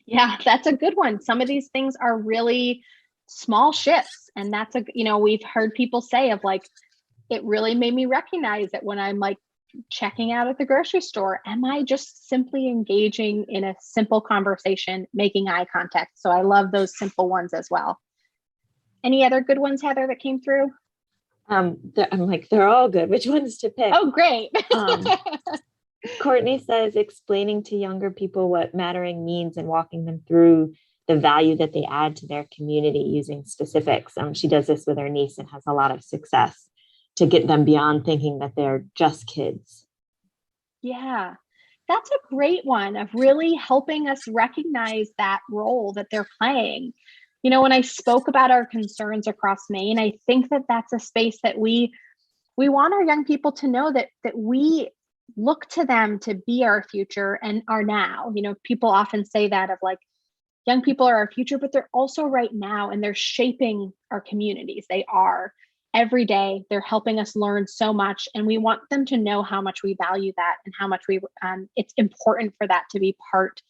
Yeah, that's a good one. Some of these things are really small shifts. And that's we've heard people say of like, it really made me recognize that when I'm like checking out at the grocery store, am I just simply engaging in a simple conversation, making eye contact? So I love those simple ones as well. Any other good ones, Heather, that came through? I'm like, they're all good. Which ones to pick? Oh, great. Courtney says explaining to younger people what mattering means and walking them through the value that they add to their community using specifics. She does this with her niece and has a lot of success to get them beyond thinking that they're just kids. Yeah, that's a great one of really helping us recognize that role that they're playing. When I spoke about our concerns across Maine, I think that that's a space that we want our young people to know that we look to them to be our future and are now. People often say that of like, young people are our future, but they're also right now, and they're shaping our communities. They are every day. They're helping us learn so much, and we want them to know how much we value that and how much it's important for that to be part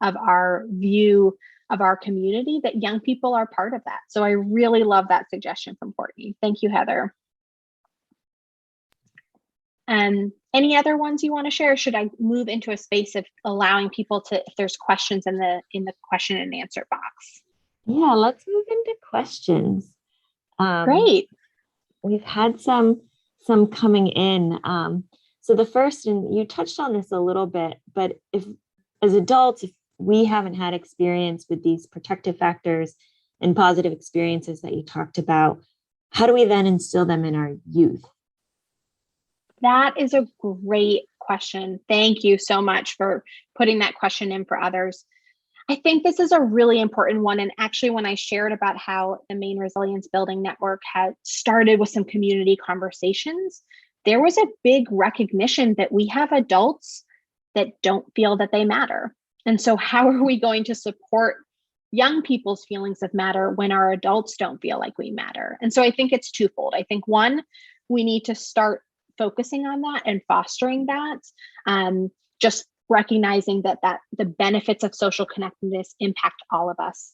of our view of our community, that young people are part of that. So I really love that suggestion from Courtney. Thank you, Heather. Any other ones you want to share? Or should I move into a space of allowing people to, if there's questions in the question and answer box? Yeah, let's move into questions. Great. We've had some coming in. So the first, and you touched on this a little bit, but if as adults, if we haven't had experience with these protective factors and positive experiences that you talked about, how do we then instill them in our youth? That is a great question. Thank you so much for putting that question in for others. I think this is a really important one. And actually, when I shared about how the Maine Resilience Building Network had started with some community conversations, there was a big recognition that we have adults that don't feel that they matter. And so how are we going to support young people's feelings of matter when our adults don't feel like we matter? And so I think it's twofold. I think one, we need to start focusing on that and fostering that, just recognizing that the benefits of social connectedness impact all of us.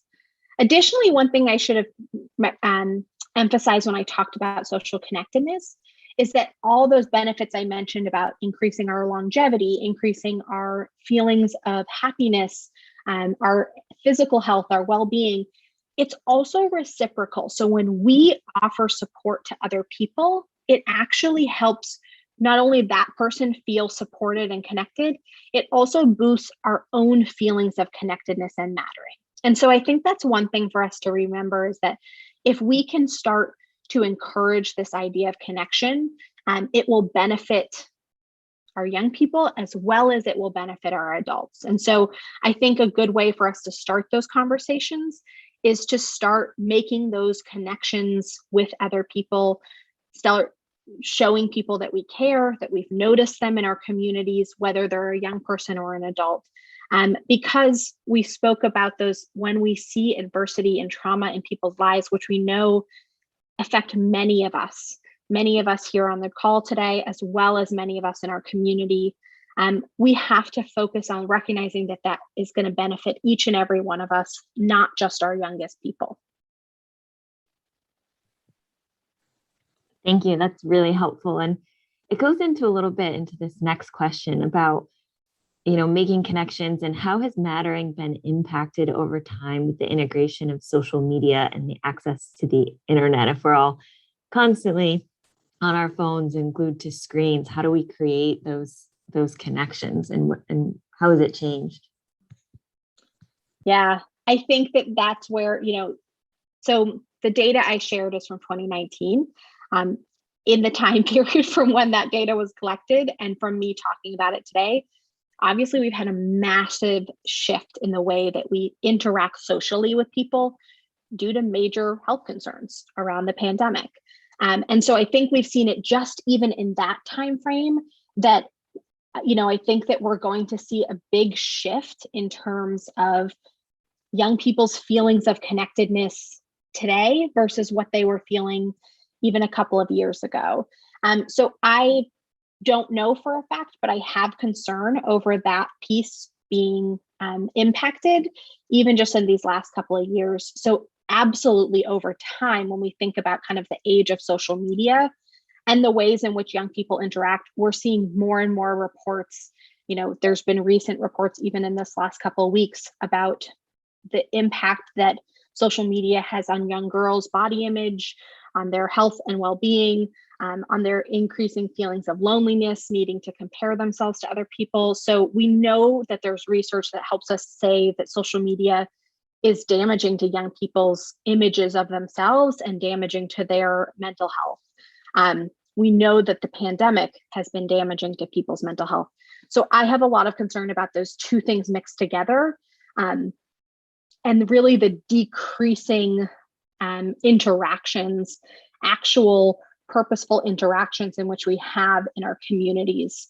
Additionally, one thing I should have emphasized when I talked about social connectedness is that all those benefits I mentioned about increasing our longevity, increasing our feelings of happiness, our physical health, our well-being, it's also reciprocal. So when we offer support to other people, it actually helps not only that person feel supported and connected, it also boosts our own feelings of connectedness and mattering. And so I think that's one thing for us to remember, is that if we can start to encourage this idea of connection, it will benefit our young people as well as it will benefit our adults. And so I think a good way for us to start those conversations is to start making those connections with other people, start showing people that we care, that we've noticed them in our communities, whether they're a young person or an adult. Because we spoke about those, when we see adversity and trauma in people's lives, which we know affect many of us here on the call today, as well as many of us in our community, we have to focus on recognizing that that is going to benefit each and every one of us, not just our youngest people. Thank you. That's really helpful. And it goes into a little bit into this next question about, making connections, and how has mattering been impacted over time with the integration of social media and the access to the internet? If we're all constantly on our phones and glued to screens, how do we create those connections, and how has it changed? Yeah, I think that's where, so the data I shared is from 2019. In the time period from when that data was collected and from me talking about it today, obviously we've had a massive shift in the way that we interact socially with people due to major health concerns around the pandemic. And so I think we've seen it just even in that time frame that, I think that we're going to see a big shift in terms of young people's feelings of connectedness today versus what they were feeling even a couple of years ago. So I don't know for a fact, but I have concern over that piece being impacted, even just in these last couple of years. So absolutely over time, when we think about kind of the age of social media and the ways in which young people interact, we're seeing more and more reports. There's been recent reports, even in this last couple of weeks, about the impact that social media has on young girls' body image, on their health and well-being, on their increasing feelings of loneliness, needing to compare themselves to other people. So we know that there's research that helps us say that social media is damaging to young people's images of themselves and damaging to their mental health. We know that the pandemic has been damaging to people's mental health. So I have a lot of concern about those two things mixed together, and really the decreasing interactions, actual purposeful interactions in which we have in our communities.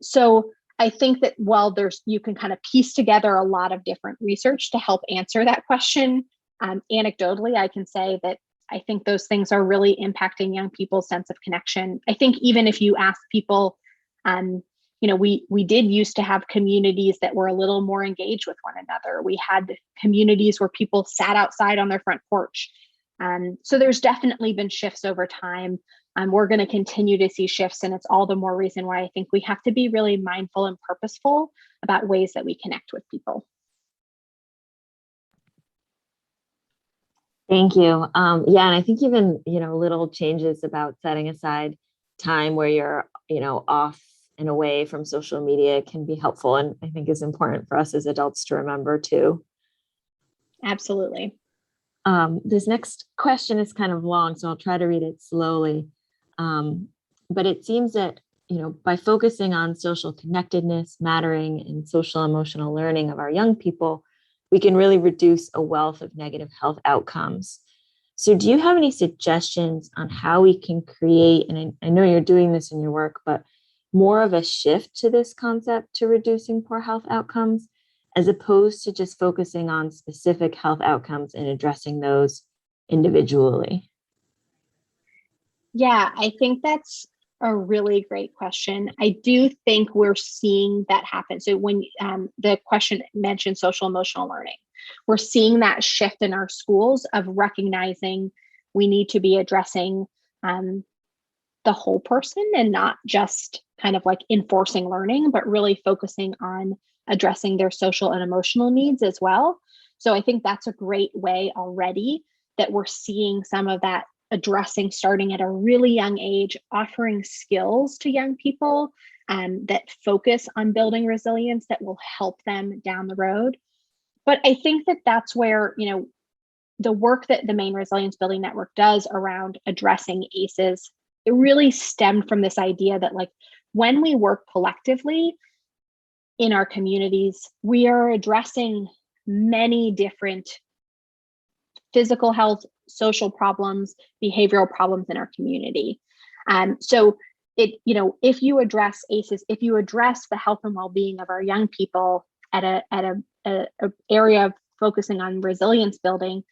So I think that while you can kind of piece together a lot of different research to help answer that question, anecdotally, I can say that I think those things are really impacting young people's sense of connection. I think even if you ask people, we did used to have communities that were a little more engaged with one another. We had communities where people sat outside on their front porch. So there's definitely been shifts over time. We're going to continue to see shifts, and it's all the more reason why I think we have to be really mindful and purposeful about ways that we connect with people. Thank you. Yeah, and I think even, little changes about setting aside time where you're, off and away from social media can be helpful, and I think is important for us as adults to remember too. Absolutely. This next question is kind of long, so I'll try to read it slowly. But it seems that, by focusing on social connectedness, mattering, and social emotional learning of our young people, we can really reduce a wealth of negative health outcomes. So do you have any suggestions on how we can create, and I know you're doing this in your work, but more of a shift to this concept to reducing poor health outcomes, as opposed to just focusing on specific health outcomes and addressing those individually? Yeah, I think that's a really great question. I do think we're seeing that happen. So when the question mentioned social emotional learning, we're seeing that shift in our schools of recognizing we need to be addressing the whole person and not just kind of like enforcing learning, but really focusing on addressing their social and emotional needs as well. So I think that's a great way already that we're seeing some of that addressing starting at a really young age, offering skills to young people that focus on building resilience that will help them down the road. But I think that that's where, the work that the Maine Resilience Building Network does around addressing ACEs, it really stemmed from this idea that like when we work collectively in our communities, we are addressing many different physical health, social problems, behavioral problems in our community. So if you address ACEs, if you address the health and well-being of our young people at a area of focusing on resilience building,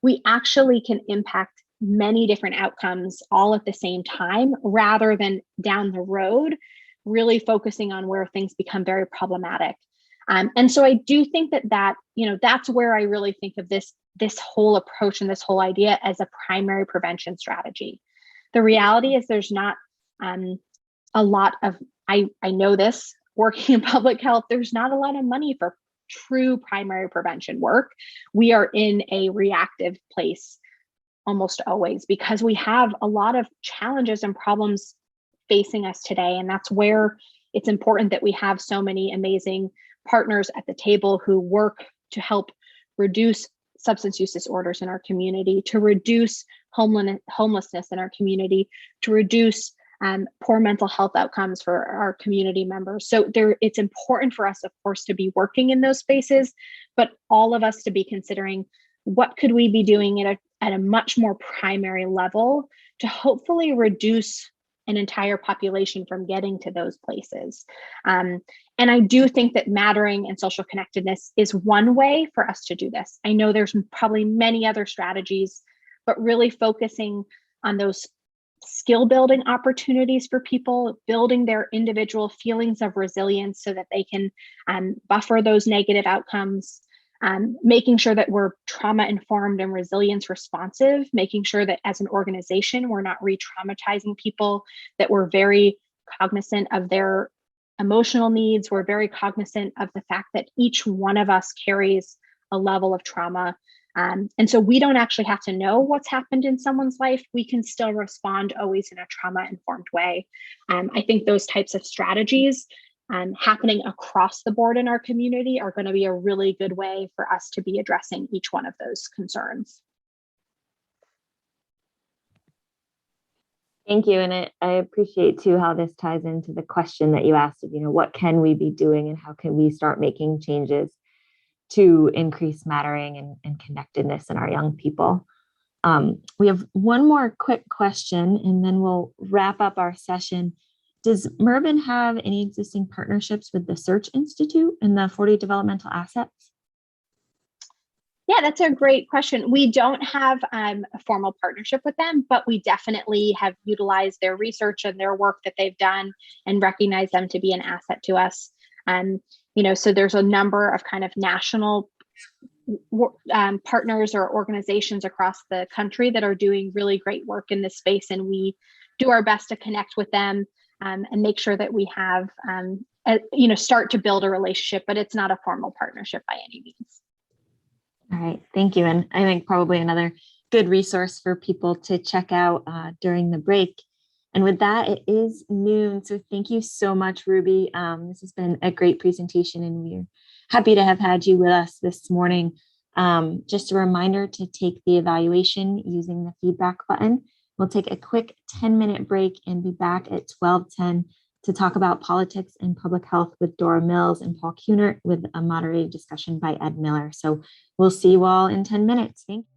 we actually can impact many different outcomes all at the same time, rather than down the road, really focusing on where things become very problematic. And so I do think that's where I really think of this whole approach and this whole idea as a primary prevention strategy. The reality is there's not a lot of, I know this working in public health, there's not a lot of money for true primary prevention work. We are in a reactive place almost always because we have a lot of challenges and problems facing us today. And that's where it's important that we have so many amazing partners at the table who work to help reduce substance use disorders in our community, to reduce homelessness in our community, to reduce poor mental health outcomes for our community members. So it's important for us, of course, to be working in those spaces, but all of us to be considering what could we be doing at a much more primary level to hopefully reduce an entire population from getting to those places. And I do think that mattering and social connectedness is one way for us to do this. I know there's probably many other strategies, but really focusing on those skill building opportunities for people, building their individual feelings of resilience so that they can buffer those negative outcomes, making sure that we're trauma informed and resilience responsive, making sure that as an organization, we're not re-traumatizing people, that we're very cognizant of their emotional needs. We're very cognizant of the fact that each one of us carries a level of trauma. And so we don't actually have to know what's happened in someone's life. We can still respond always in a trauma-informed way. I think those types of strategies happening across the board in our community are going to be a really good way for us to be addressing each one of those concerns. Thank you. And I appreciate too how this ties into the question that you asked of, what can we be doing and how can we start making changes to increase mattering and connectedness in our young people. We have one more quick question and then we'll wrap up our session. Does Mervyn have any existing partnerships with the Search Institute and the 40 developmental assets? Yeah, that's a great question. We don't have a formal partnership with them, but we definitely have utilized their research and their work that they've done and recognize them to be an asset to us. So there's a number of kind of national partners or organizations across the country that are doing really great work in this space, and we do our best to connect with them and make sure that we have, start to build a relationship, but it's not a formal partnership by any means. All right, thank you. And I think probably another good resource for people to check out during the break. And with that, it is noon. So thank you so much, Ruby. This has been a great presentation, and we're happy to have had you with us this morning. Just a reminder to take the evaluation using the feedback button. We'll take a quick 10-minute break and be back at 12:10 to talk about politics and public health with Dora Mills and Paul Cunert, with a moderated discussion by Ed Miller. So we'll see you all in 10 minutes. Thank you.